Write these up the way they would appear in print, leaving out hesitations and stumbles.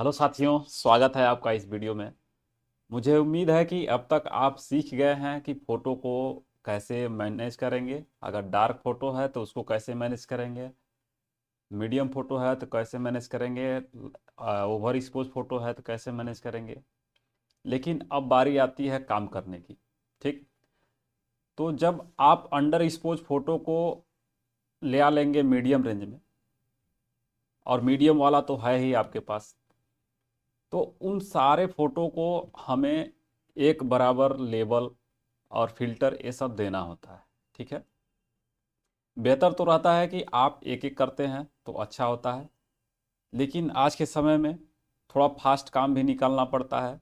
Hello साथियों, स्वागत है आपका इस वीडियो में। मुझे उम्मीद है कि अब तक आप सीख गए हैं कि फ़ोटो को कैसे मैनेज करेंगे। अगर डार्क फ़ोटो है तो उसको कैसे मैनेज करेंगे, मीडियम फ़ोटो है तो कैसे मैनेज करेंगे, ओवर एक्सपोज फ़ोटो है तो कैसे मैनेज करेंगे। लेकिन अब बारी आती है काम करने की। ठीक, तो जब आप अंडर एक्सपोज फ़ोटो को ले आ लेंगे मीडियम रेंज में, और मीडियम वाला तो है ही आपके पास, तो उन सारे फोटो को हमें एक बराबर लेबल और फिल्टर ये सब देना होता है। ठीक है, बेहतर तो रहता है कि आप एक एक करते हैं तो अच्छा होता है, लेकिन आज के समय में थोड़ा फास्ट काम भी निकालना पड़ता है।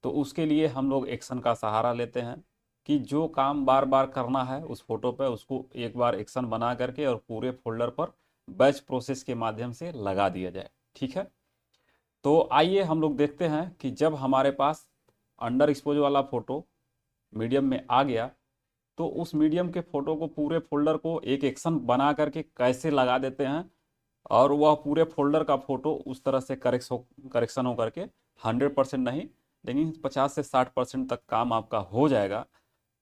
तो उसके लिए हम लोग एक्शन का सहारा लेते हैं कि जो काम बार बार करना है उस फोटो पे, उसको एक बार एक्शन बना करके और पूरे फोल्डर पर बैच प्रोसेस के माध्यम से लगा दिया जाए। ठीक है, तो आइए हम लोग देखते हैं कि जब हमारे पास अंडर एक्सपोज वाला फ़ोटो मीडियम में आ गया तो उस मीडियम के फ़ोटो को पूरे फोल्डर को एक एक्शन बना करके कैसे लगा देते हैं, और वह पूरे फोल्डर का फ़ोटो उस तरह से करेक्शन हो करके 100% नहीं, लेकिन 50 से 60% तक काम आपका हो जाएगा।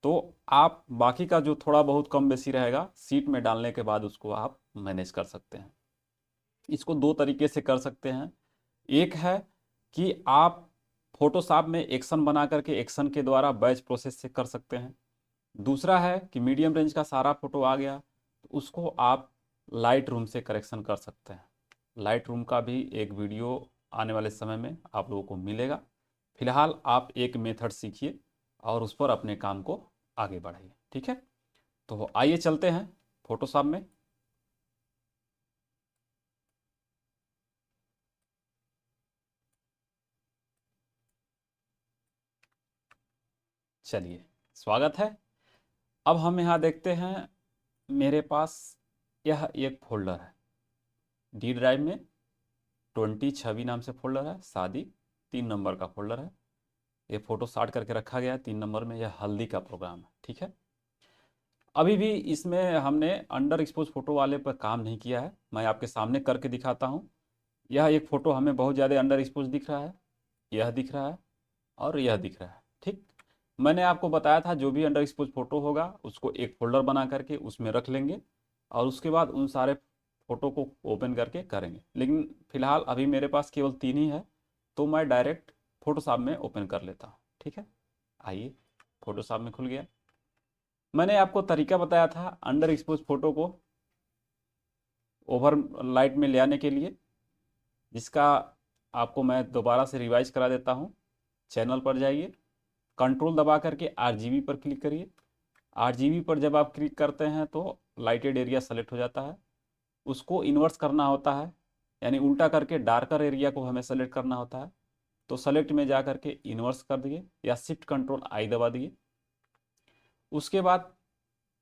तो आप बाकी का जो थोड़ा बहुत कम बेसी रहेगा सीट में डालने के बाद उसको आप मैनेज कर सकते हैं। इसको दो तरीके से कर सकते हैं। एक है कि आप फोटोशॉप में एक्शन बना करके एक्शन के द्वारा बैच प्रोसेस से कर सकते हैं। दूसरा है कि मीडियम रेंज का सारा फोटो आ गया तो उसको आप लाइट रूम से करेक्शन कर सकते हैं। लाइट रूम का भी एक वीडियो आने वाले समय में आप लोगों को मिलेगा। फिलहाल आप एक मेथड सीखिए और उस पर अपने काम को आगे बढ़ाइए। ठीक है, तो आइए चलते हैं फोटोशॉप में। चलिए, स्वागत है। अब हम यहाँ देखते हैं, मेरे पास यह एक फोल्डर है। डी ड्राइव में 20 छवि नाम से फोल्डर है, शादी 3 नंबर का फोल्डर है। ये फ़ोटो सार्ट करके रखा गया है 3 नंबर में, यह हल्दी का प्रोग्राम है। ठीक है, अभी भी इसमें हमने अंडर एक्सपोज फोटो वाले पर काम नहीं किया है। मैं आपके सामने करके दिखाता हूँ। यह एक फ़ोटो हमें बहुत ज़्यादा अंडर एक्सपोज दिख रहा है, यह दिख रहा है और यह दिख रहा है। ठीक, मैंने आपको बताया था जो भी अंडर एक्सपोज फोटो होगा उसको एक फोल्डर बना करके उसमें रख लेंगे और उसके बाद उन सारे फोटो को ओपन करके करेंगे। लेकिन फिलहाल अभी मेरे पास केवल 3 ही है, तो मैं डायरेक्ट फोटोशॉप में ओपन कर लेता हूँ। ठीक है, आइए, फोटोशॉप में खुल गया। मैंने आपको तरीका बताया था अंडर एक्सपोज फोटो को ओवर लाइट में ले आने के लिए, जिसका आपको मैं दोबारा से रिवाइज करा देता हूँ। चैनल पर जाइए, कंट्रोल दबा करके आरजीबी पर क्लिक करिए। आरजीबी पर जब आप क्लिक करते हैं तो लाइटेड एरिया सेलेक्ट हो जाता है। उसको इन्वर्स करना होता है, यानी उल्टा करके डार्कर एरिया को हमें सेलेक्ट करना होता है। तो सेलेक्ट में जा करके इन्वर्स कर दिए या शिफ्ट कंट्रोल आई दबा दिए। उसके बाद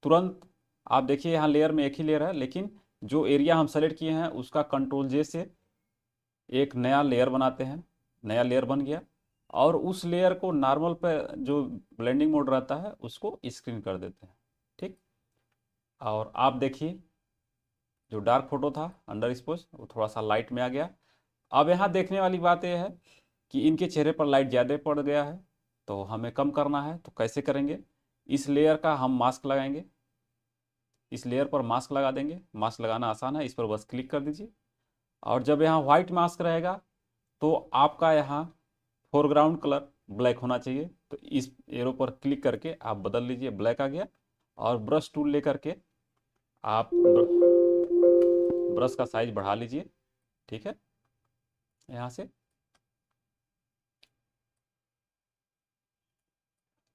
तुरंत आप देखिए यहाँ लेयर में एक ही लेयर है, लेकिन जो एरिया हम सेलेक्ट किए हैं उसका कंट्रोल जे से एक नया लेयर बनाते हैं। नया लेयर बन गया और उस लेयर को नॉर्मल पे जो ब्लेंडिंग मोड रहता है उसको स्क्रीन कर देते हैं। ठीक, और आप देखिए जो डार्क फोटो था अंडर एक्सपोज वो थोड़ा सा लाइट में आ गया। अब यहाँ देखने वाली बात यह है कि इनके चेहरे पर लाइट ज़्यादा पड़ गया है, तो हमें कम करना है। तो कैसे करेंगे, इस लेयर का हम मास्क लगाएंगे। इस लेयर पर मास्क लगा देंगे। मास्क लगाना आसान है, इस पर बस क्लिक कर दीजिए। और जब यहाँ व्हाइट मास्क रहेगा तो आपका यहाँ फोरग्राउंड कलर ब्लैक होना चाहिए। तो इस एरो पर क्लिक करके आप बदल लीजिए, ब्लैक आ गया। और ब्रश टूल लेकर के आप ब्रश का साइज बढ़ा लीजिए। ठीक है, यहाँ से,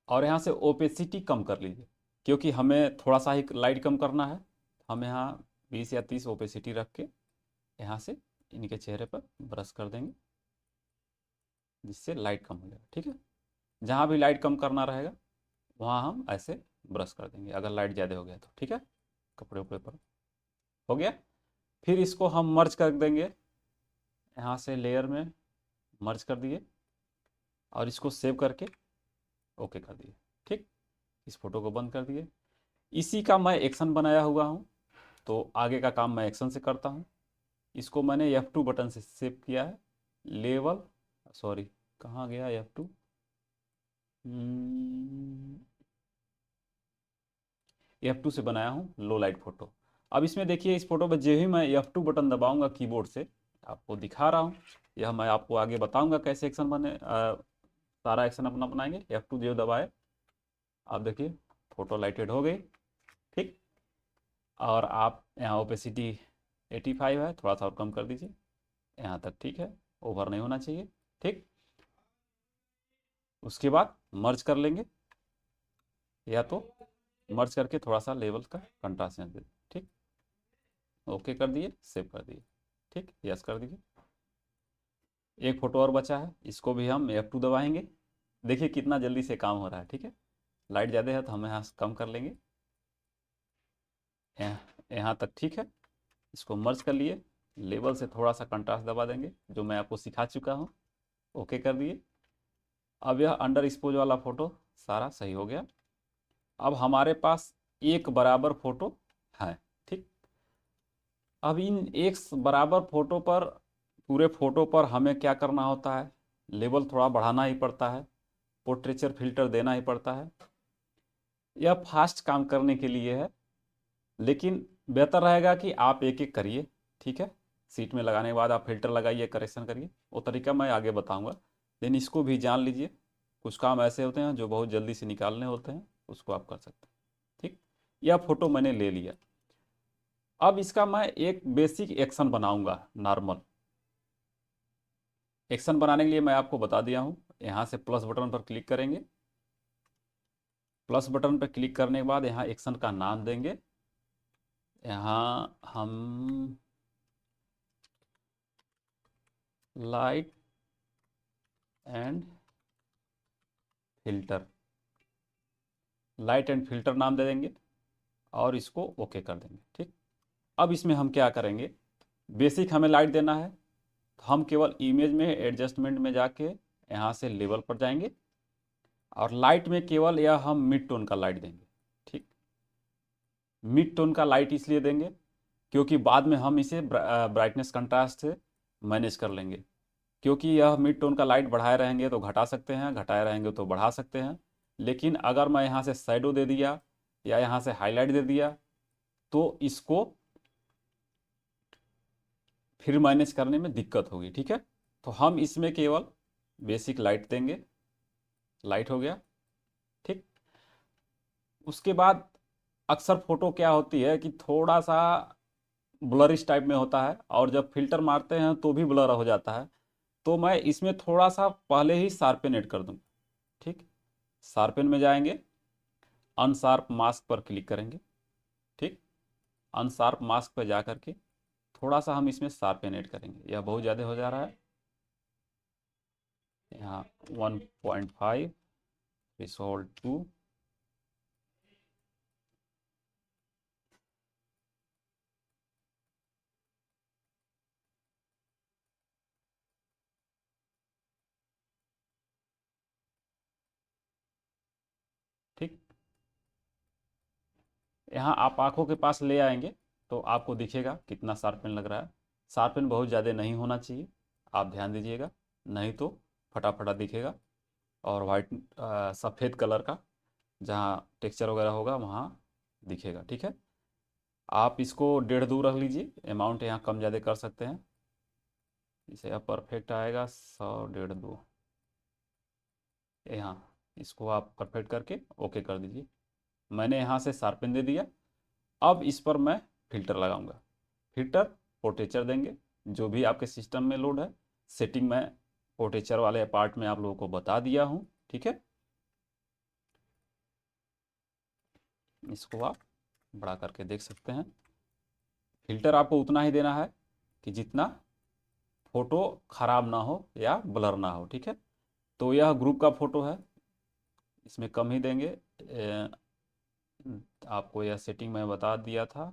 और यहाँ से ओपेसिटी कम कर लीजिए, क्योंकि हमें थोड़ा सा ही लाइट कम करना है। हम यहाँ 20 या 30 ओपेसिटी रख के यहाँ से इनके चेहरे पर ब्रश कर देंगे, जिससे लाइट कम हो जाएगा। ठीक है, जहाँ भी लाइट कम करना रहेगा वहाँ हम ऐसे ब्रश कर देंगे, अगर लाइट ज़्यादा हो गया तो। ठीक है, कपड़े उपड़े पर हो गया। फिर इसको हम मर्ज कर देंगे, यहाँ से लेयर में मर्ज कर दिए और इसको सेव करके ओके कर दिए। ठीक, इस फोटो को बंद कर दिए। इसी का मैं एक्शन बनाया हुआ हूँ, तो आगे का काम मैं एक्शन से करता हूँ। इसको मैंने F2 बटन से सेव किया है। लेवल, सॉरी कहाँ गया F2, F2 से बनाया हूँ लो लाइट फोटो। अब इसमें देखिए इस फोटो में जो ही मैं F2 बटन दबाऊंगा कीबोर्ड से, आपको दिखा रहा हूँ, यह मैं आपको आगे बताऊंगा कैसे एक्शन बने, सारा एक्शन अपना बनाएंगे। F2 जो दबाए, आप देखिए फोटो लाइटेड हो गई, ठीक। और आप यहाँ ओपेसिटी 85 है, थोड़ा सा और कम कर दीजिए, यहाँ तक ठीक है, ओवर नहीं होना चाहिए, ठीक। उसके बाद मर्ज कर लेंगे, या तो मर्ज करके थोड़ा सा लेवल का कंट्रास्ट दे दीजिए, ठीक। ओके कर दिए, सेव कर दिए, ठीक, यस कर दीजिए। एक फोटो और बचा है, इसको भी हम F2 दबाएंगे, देखिए कितना जल्दी से काम हो रहा है, ठीक है। लाइट ज़्यादा है तो हम यहाँ कम कर लेंगे, यहाँ तक ठीक है। इसको मर्ज कर लिए, लेवल से थोड़ा सा कंट्रास्ट दबा देंगे, जो मैं आपको सिखा चुका हूँ, ओके कर दिए। अब यह अंडर एक्सपोज वाला फोटो सारा सही हो गया। अब हमारे पास एक बराबर फोटो है, ठीक। अब इन एक बराबर फोटो पर, पूरे फोटो पर हमें क्या करना होता है, लेवल थोड़ा बढ़ाना ही पड़ता है, पोर्ट्रेचर फिल्टर देना ही पड़ता है। यह फास्ट काम करने के लिए है, लेकिन बेहतर रहेगा कि आप एक एक करिए, ठीक है। सीट में लगाने के बाद आप फिल्टर लगाइए, करेक्शन करिए, वो तरीका मैं आगे बताऊंगा। लेकिन इसको भी जान लीजिए, कुछ काम ऐसे होते हैं जो बहुत जल्दी से निकालने होते हैं, उसको आप कर सकते हैं, ठीक। यह फोटो मैंने ले लिया। अब इसका मैं एक बेसिक एक्शन बनाऊंगा, नॉर्मल एक्शन बनाने के लिए मैं आपको बता दिया हूँ। यहाँ से प्लस बटन पर क्लिक करेंगे, प्लस बटन पर क्लिक करने के बाद यहाँ एक्शन का नाम देंगे, यहाँ हम light and filter, light and filter नाम दे देंगे और इसको ओके कर देंगे, ठीक। अब इसमें हम क्या करेंगे, बेसिक हमें लाइट देना है, तो हम केवल इमेज में एडजस्टमेंट में जाके यहाँ से लेवल पर जाएंगे और लाइट में केवल यह हम मिड टोन का लाइट देंगे, ठीक। मिड टोन का लाइट इसलिए देंगे क्योंकि बाद में हम इसे ब्राइटनेस कंट्रास्ट से मैनेज कर लेंगे, क्योंकि यह मिड टोन का लाइट बढ़ाए रहेंगे तो घटा सकते हैं, घटाए रहेंगे तो बढ़ा सकते हैं। लेकिन अगर मैं यहाँ से शैडो दे दिया या यहाँ से हाईलाइट दे दिया तो इसको फिर मैनेज करने में दिक्कत होगी, ठीक है। तो हम इसमें केवल बेसिक लाइट देंगे, लाइट हो गया, ठीक। उसके बाद अक्सर फोटो क्या होती है कि थोड़ा सा ब्लरिश टाइप में होता है, और जब फिल्टर मारते हैं तो भी ब्लर हो जाता है, तो मैं इसमें थोड़ा सा पहले ही शार्पन ऐड कर दूँ, ठीक। शार्पन में जाएंगे, अनशार्प मास्क पर क्लिक करेंगे, ठीक। अनशार्प मास्क पर जा करके थोड़ा सा हम इसमें शार्पन ऐड करेंगे, यह बहुत ज़्यादा हो जा रहा है, यहाँ 1.5 थ्रेशोल्ड 2, ठीक। यहाँ आप आंखों के पास ले आएंगे तो आपको दिखेगा कितना शार्पन लग रहा है। शार्पन बहुत ज़्यादा नहीं होना चाहिए, आप ध्यान दीजिएगा, नहीं तो फटाफटा दिखेगा, और वाइट सफ़ेद कलर का जहाँ टेक्सचर वगैरह होगा वहाँ दिखेगा, ठीक है। आप इसको 1.5-2 रख लीजिए, अमाउंट यहाँ कम ज़्यादा कर सकते हैं, इसे अब परफेक्ट आएगा 100, 1.5-2, यहाँ इसको आप परफेक्ट करके ओके कर दीजिए। मैंने यहाँ से शार्पन दे दिया। अब इस पर मैं फिल्टर लगाऊंगा, फिल्टर पोर्ट्रेचर देंगे, जो भी आपके सिस्टम में लोड है, सेटिंग में पोर्ट्रेचर वाले पार्ट में आप लोगों को बता दिया हूँ, ठीक है। इसको आप बड़ा करके देख सकते हैं। फिल्टर आपको उतना ही देना है कि जितना फोटो खराब ना हो या ब्लर ना हो, ठीक है। तो यह ग्रुप का फोटो है, इसमें कम ही देंगे, आपको यह सेटिंग मैं बता दिया था,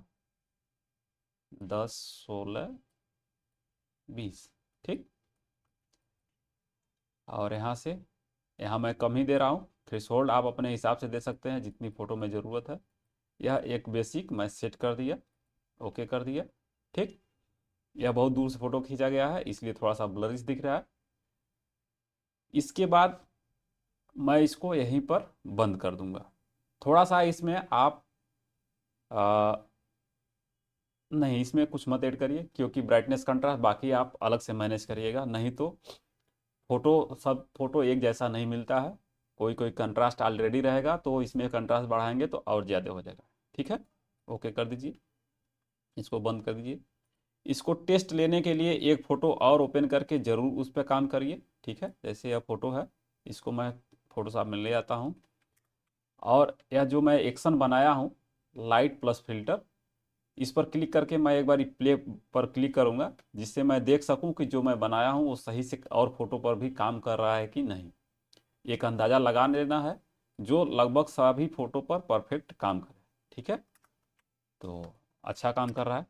10, 16, 20, ठीक। और यहाँ मैं कम ही दे रहा हूँ, थ्रेशोल्ड आप अपने हिसाब से दे सकते हैं जितनी फ़ोटो में ज़रूरत है। यह एक बेसिक मैं सेट कर दिया, ओके कर दिया, ठीक। यह बहुत दूर से फोटो खींचा गया है इसलिए थोड़ा सा ब्लरिश दिख रहा है। इसके बाद मैं इसको यहीं पर बंद कर दूंगा। थोड़ा सा इसमें आप नहीं, इसमें कुछ मत ऐड करिए क्योंकि ब्राइटनेस कंट्रास्ट बाकी आप अलग से मैनेज करिएगा, नहीं तो फोटो एक जैसा नहीं मिलता है। कोई कोई कंट्रास्ट ऑलरेडी रहेगा तो इसमें कंट्रास्ट बढ़ाएंगे तो और ज़्यादा हो जाएगा। ठीक है, ओके कर दीजिए, इसको बंद कर दीजिए। इसको टेस्ट लेने के लिए एक फ़ोटो और ओपन करके ज़रूर उस पर काम करिए। ठीक है, जैसे यह फ़ोटो है, इसको मैं फोटोशॉप में ले आता हूँ और यह जो मैं एक्शन बनाया हूँ लाइट प्लस फिल्टर, इस पर क्लिक करके मैं एक बार प्ले पर क्लिक करूँगा जिससे मैं देख सकूँ कि जो मैं बनाया हूँ वो सही से और फोटो पर भी काम कर रहा है कि नहीं। एक अंदाज़ा लगा लेना है जो लगभग सभी फोटो पर परफेक्ट काम करे। ठीक है, तो अच्छा काम कर रहा है,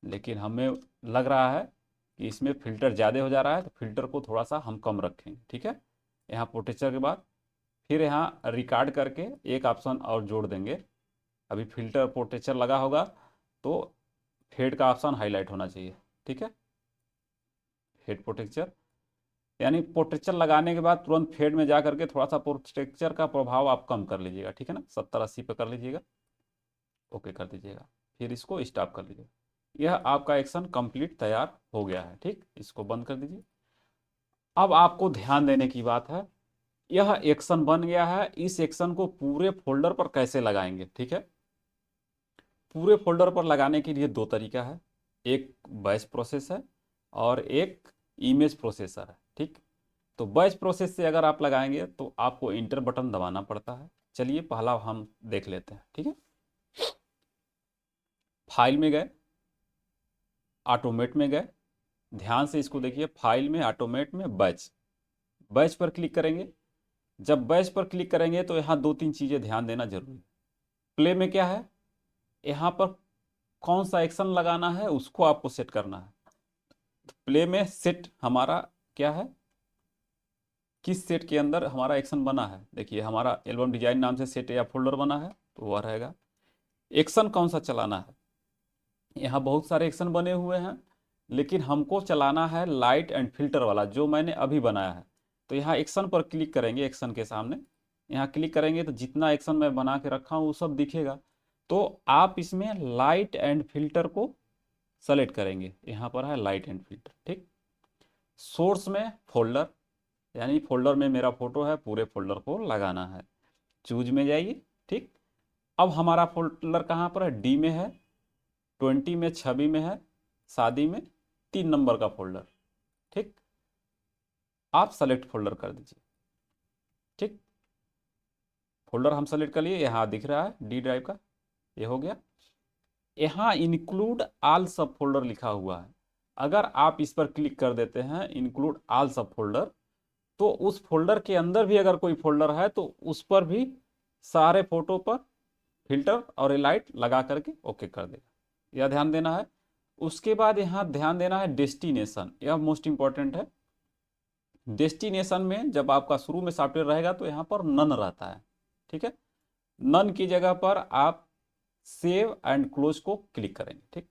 लेकिन हमें लग रहा है कि इसमें फ़िल्टर ज़्यादा हो जा रहा है तो फिल्टर को थोड़ा सा हम कम रखेंगे। ठीक है, यहाँ पोर्ट्रेचर के बाद फिर यहाँ रिकॉर्ड करके एक ऑप्शन और जोड़ देंगे। अभी फिल्टर पोर्ट्रेचर लगा होगा तो फेड का ऑप्शन हाईलाइट होना चाहिए। ठीक है, फेड पोर्ट्रेचर, यानी पोर्ट्रेचर लगाने के बाद तुरंत फेड में जा करके थोड़ा सा पोर्ट्रेचर का प्रभाव आप कम कर लीजिएगा। ठीक है ना, 70-80 पे कर लीजिएगा, ओके कर दीजिएगा, फिर इसको स्टॉप कर लीजिएगा। यह आपका एक्शन कंप्लीट तैयार हो गया है। ठीक, इसको बंद कर दीजिए। अब आपको ध्यान देने की बात है, यह एक्शन बन गया है, इस एक्शन को पूरे फोल्डर पर कैसे लगाएंगे। ठीक है, पूरे फोल्डर पर लगाने के लिए दो तरीका है, एक बैच प्रोसेस है और एक इमेज प्रोसेसर है। ठीक, तो बैच प्रोसेस से अगर आप लगाएंगे तो आपको इंटर बटन दबाना पड़ता है। चलिए पहला हम देख लेते हैं। ठीक है, फाइल में गए, ऑटोमेट में गए, ध्यान से इसको देखिए, फाइल में ऑटोमेट में बैच, बैच पर क्लिक करेंगे। जब बैच पर क्लिक करेंगे तो यहाँ दो तीन चीज़ें ध्यान देना जरूरी है। प्ले में क्या है, यहाँ पर कौन सा एक्शन लगाना है उसको आपको सेट करना है। तो प्ले में सेट हमारा क्या है, किस सेट के अंदर हमारा एक्शन बना है। देखिए हमारा एल्बम डिजाइन नाम से सेट या फोल्डर बना है तो वह रहेगा। एक्शन कौन सा चलाना है, यहाँ बहुत सारे एक्शन बने हुए हैं लेकिन हमको चलाना है लाइट एंड फिल्टर वाला जो मैंने अभी बनाया है। तो यहाँ एक्शन पर क्लिक करेंगे, एक्शन के सामने यहाँ क्लिक करेंगे तो जितना एक्शन मैं बना के रखा हूँ वो सब दिखेगा। तो आप इसमें लाइट एंड फिल्टर को सेलेक्ट करेंगे, यहाँ पर है लाइट एंड फिल्टर। ठीक, सोर्स में फोल्डर, यानी फोल्डर में मेरा फोटो है, पूरे फोल्डर को लगाना है। चूज में जाइए। ठीक, अब हमारा फोल्डर कहाँ पर है, डी में है, 20 में, छवि में है, शादी में, 3 नंबर का फोल्डर। ठीक, आप सेलेक्ट फोल्डर कर दीजिए। ठीक, फोल्डर हम सेलेक्ट कर लिए, यहाँ दिख रहा है डी ड्राइव का, ये हो गया। यहाँ इंक्लूड ऑल सब फोल्डर लिखा हुआ है, अगर आप इस पर क्लिक कर देते हैं इंक्लूड ऑल सब फोल्डर, तो उस फोल्डर के अंदर भी अगर कोई फोल्डर है तो उस पर भी सारे फोटो पर फिल्टर और लाइट लगा करके ओके कर देगा, यह ध्यान देना है। उसके बाद यहाँ ध्यान देना है डेस्टिनेशन, यह मोस्ट इंपॉर्टेंट है। डेस्टिनेशन में जब आपका शुरू में सॉफ्टवेयर रहेगा तो यहाँ पर नन रहता है। ठीक है, नन की जगह पर आप सेव एंड क्लोज को क्लिक करेंगे। ठीक,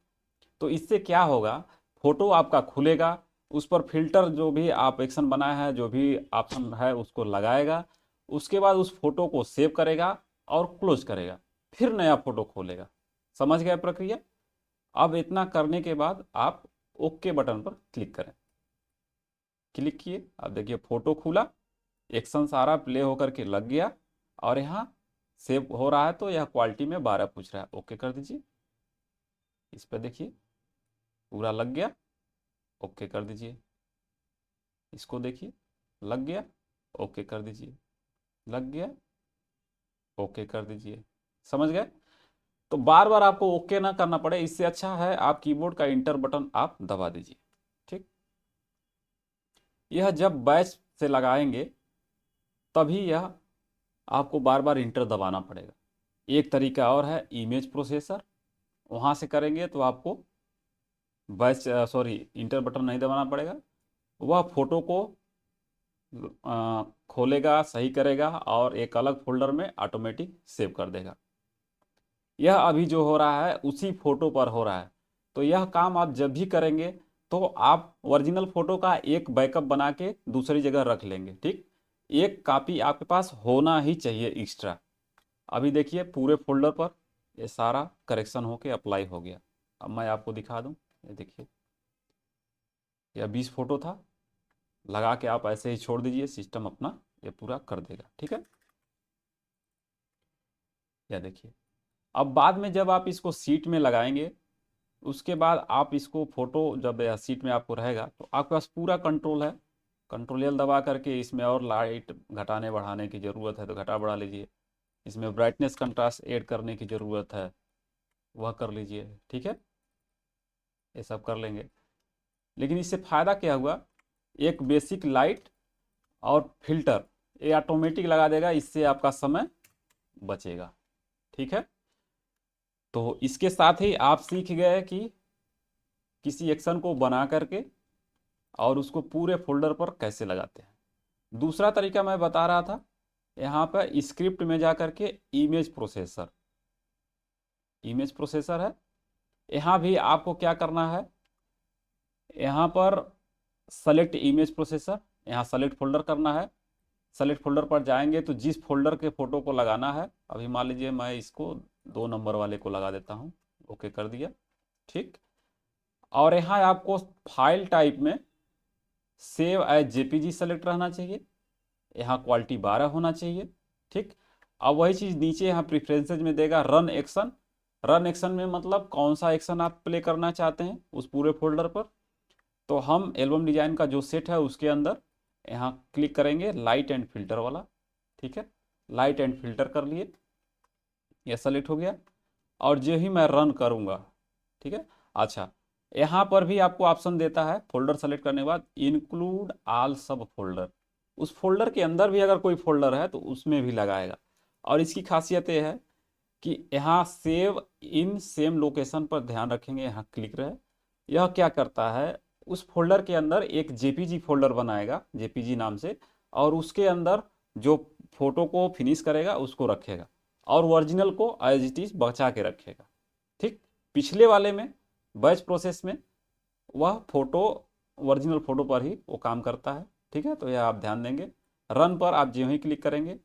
तो इससे क्या होगा, फोटो आपका खुलेगा, उस पर फिल्टर जो भी आप एक्शन बनाया है जो भी ऑप्शन है उसको लगाएगा, उसके बाद उस फोटो को सेव करेगा और क्लोज करेगा, फिर नया फोटो खोलेगा। समझ गए प्रक्रिया। अब इतना करने के बाद आप ओके बटन पर क्लिक करें, क्लिक किए, अब देखिए फोटो खुला, एक्शन सारा प्ले होकर के लग गया और यहाँ सेव हो रहा है तो यह क्वालिटी में 12 पूछ रहा है, ओके कर दीजिए। इस पर देखिए पूरा लग गया, ओके कर दीजिए। इसको देखिए लग गया, ओके कर दीजिए, लग गया, ओके कर दीजिए। समझ गए। तो बार बार आपको ओके ना करना पड़े, इससे अच्छा है आप कीबोर्ड का इंटर बटन आप दबा दीजिए। ठीक, यह जब बैच से लगाएंगे तभी यह आपको बार बार इंटर दबाना पड़ेगा। एक तरीका और है इमेज प्रोसेसर, वहाँ से करेंगे तो आपको बैच इंटर बटन नहीं दबाना पड़ेगा, वह फोटो को खोलेगा, सही करेगा और एक अलग फोल्डर में ऑटोमेटिक सेव कर देगा। यह अभी जो हो रहा है उसी फोटो पर हो रहा है, तो यह काम आप जब भी करेंगे तो आप ओरिजिनल फ़ोटो का एक बैकअप बना के दूसरी जगह रख लेंगे। ठीक, एक कॉपी आपके पास होना ही चाहिए एक्स्ट्रा। अभी देखिए पूरे फोल्डर पर ये सारा करेक्शन होके अप्लाई हो गया। अब मैं आपको दिखा दूं, ये देखिए यह 20 फोटो था, लगा के आप ऐसे ही छोड़ दीजिए, सिस्टम अपना ये पूरा कर देगा। ठीक है, यह देखिए। अब बाद में जब आप इसको सीट में लगाएंगे, उसके बाद आप इसको फोटो जब यह सीट में आपको रहेगा तो आपके पास पूरा कंट्रोल है। कंट्रोल एल दबा करके इसमें और लाइट घटाने बढ़ाने की ज़रूरत है तो घटा बढ़ा लीजिए, इसमें ब्राइटनेस कंट्रास्ट ऐड करने की ज़रूरत है वह कर लीजिए। ठीक है, ये सब कर लेंगे। लेकिन इससे फ़ायदा क्या हुआ, एक बेसिक लाइट और फिल्टर ये ऑटोमेटिक लगा देगा, इससे आपका समय बचेगा। ठीक है, तो इसके साथ ही आप सीख गए कि किसी एक्शन को बना करके और उसको पूरे फोल्डर पर कैसे लगाते हैं। दूसरा तरीका मैं बता रहा था, यहाँ पर स्क्रिप्ट में जा करके इमेज प्रोसेसर है। यहाँ भी आपको क्या करना है, यहाँ पर सेलेक्ट इमेज प्रोसेसर, यहाँ सेलेक्ट फोल्डर करना है। सेलेक्ट फोल्डर पर जाएंगे तो जिस फोल्डर के फ़ोटो को लगाना है, अभी मान लीजिए मैं इसको 2 नंबर वाले को लगा देता हूँ, ओके कर दिया। ठीक, और यहाँ आपको फाइल टाइप में सेव एज जेपीजी सेलेक्ट रहना चाहिए, यहाँ क्वालिटी 12 होना चाहिए। ठीक, अब वही चीज़ नीचे यहाँ प्रिफरेंसेज में देगा रन एक्शन। रन एक्शन में मतलब कौन सा एक्शन आप प्ले करना चाहते हैं उस पूरे फोल्डर पर। तो हम एल्बम डिजाइन का जो सेट है उसके अंदर यहाँ क्लिक करेंगे लाइट एंड फिल्टर वाला। ठीक है, लाइट एंड फिल्टर कर लिए, यह सेलेक्ट हो गया। और जो ही मैं रन करूँगा, ठीक है, अच्छा यहाँ पर भी आपको ऑप्शन देता है फोल्डर सेलेक्ट करने के बाद इंक्लूड ऑल सब फोल्डर। उस फोल्डर के अंदर भी अगर कोई फोल्डर है तो उसमें भी लगाएगा। और इसकी खासियत ये है कि यहाँ सेव इन सेम लोकेशन पर ध्यान रखेंगे, यहाँ क्लिक रहे। यह क्या करता है, उस फोल्डर के अंदर एक जेपीजी फोल्डर बनाएगा जेपीजी नाम से, और उसके अंदर जो फोटो को फिनिश करेगा उसको रखेगा और ओरिजिनल को एज इट इज बचा के रखेगा। ठीक, पिछले वाले में बैच प्रोसेस में वह फोटो ओरिजिनल फोटो पर ही वो काम करता है। ठीक है, तो यह आप ध्यान देंगे। रन पर आप जो ही क्लिक करेंगे,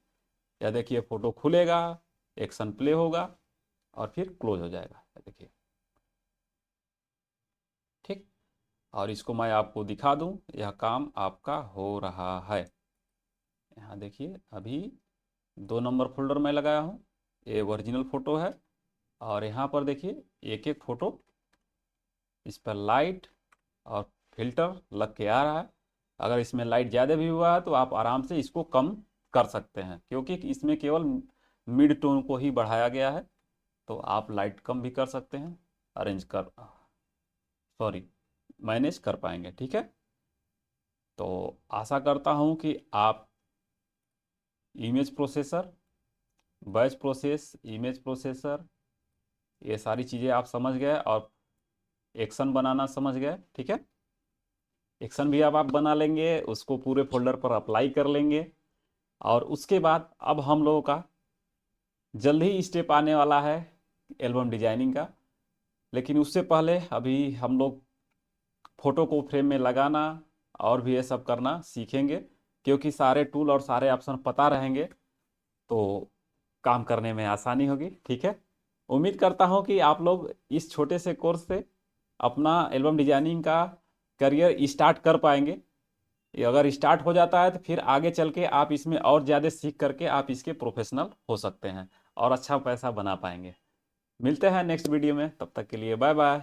या देखिए फोटो खुलेगा, एक्शन प्ले होगा और फिर क्लोज हो जाएगा। देखिए, ठीक, और इसको मैं आपको दिखा दूं, यह काम आपका हो रहा है। यहाँ देखिए अभी 2 नंबर फोल्डर में लगाया हूँ, ये ओरिजिनल फ़ोटो है। और यहाँ पर देखिए एक एक फ़ोटो इस पर लाइट और फिल्टर लग के आ रहा है। अगर इसमें लाइट ज़्यादा भी हुआ है तो आप आराम से इसको कम कर सकते हैं, क्योंकि इसमें केवल मिड टोन को ही बढ़ाया गया है। तो आप लाइट कम भी कर सकते हैं, मैनेज कर पाएंगे। ठीक है, तो आशा करता हूँ कि आप image processor, batch process, image processor, ये सारी चीज़ें आप समझ गए और एक्शन बनाना समझ गए। ठीक है, एक्शन भी अब आप बना लेंगे, उसको पूरे फोल्डर पर अप्लाई कर लेंगे। और उसके बाद अब हम लोगों का जल्द ही स्टेप आने वाला है एल्बम डिजाइनिंग का। लेकिन उससे पहले अभी हम लोग फ़ोटो को फ्रेम में लगाना और भी ये सब करना सीखेंगे, क्योंकि सारे टूल और सारे ऑप्शन पता रहेंगे तो काम करने में आसानी होगी। ठीक है, उम्मीद करता हूँ कि आप लोग इस छोटे से कोर्स से अपना एल्बम डिजाइनिंग का करियर स्टार्ट कर पाएंगे। ये अगर स्टार्ट हो जाता है तो फिर आगे चल के आप इसमें और ज़्यादा सीख करके आप इसके प्रोफेशनल हो सकते हैं और अच्छा पैसा बना पाएंगे। मिलते हैं नेक्स्ट वीडियो में, तब तक के लिए बाय बाय।